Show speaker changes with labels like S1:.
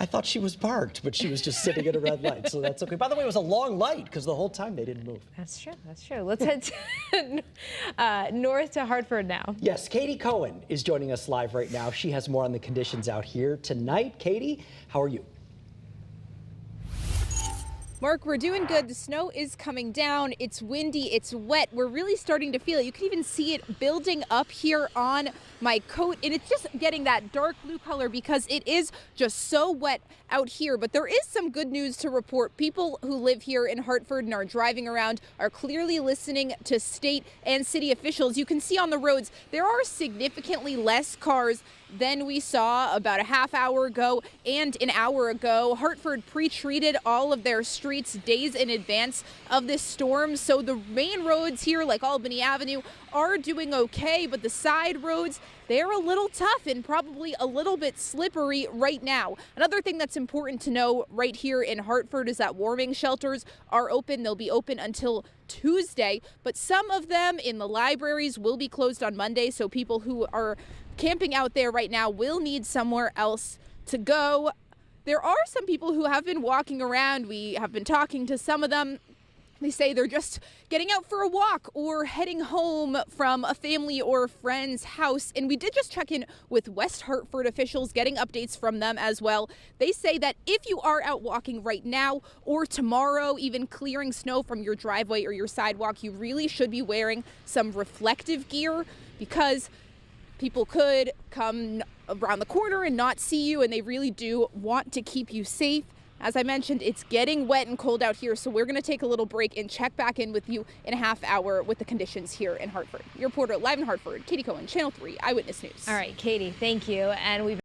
S1: I thought she was parked, but she was just sitting at a red light, so that's okay. By the way, it was a long light because the whole time they didn't move.
S2: That's true. That's true. Let's head north to Hartford now.
S1: Yes, Katie Cohen is joining us live right now. She has more on the conditions out here tonight. Katie, how are you?
S3: Mark, we're doing good. The snow is coming down. It's windy. It's wet. We're really starting to feel it. You can even see it building up here on my coat, and it's just getting that dark blue color because it is just so wet out here. But there is some good news to report. People who live here in Hartford and are driving around are clearly listening to state and city officials. You can see on the roads there are significantly less cars than we saw about a half hour ago and an hour ago. Hartford pre-treated all of their streets days in advance of this storm, so the main roads here like Albany Avenue are doing okay, but the side roads, they're a little tough and probably a little bit slippery right now. Another thing that's important to know right here in Hartford is that warming shelters are open. They'll be open until Tuesday, but some of them in the libraries will be closed on Monday, so people who are camping out there right now will need somewhere else to go. There are some people who have been walking around. We have been talking to some of them. They say they're just getting out for a walk or heading home from a family or a friend's house. And we did just check in with West Hartford officials, getting updates from them as well. They say that if you are out walking right now or tomorrow, even clearing snow from your driveway or your sidewalk, you really should be wearing some reflective gear because people could come around the corner and not see you, and they really do want to keep you safe. As I mentioned, it's getting wet and cold out here, so we're going to take a little break and check back in with you in a half hour with the conditions here in Hartford. Your reporter live in Hartford, Katie Cohen, Channel 3 Eyewitness News.
S2: All right, Katie, thank you. And we've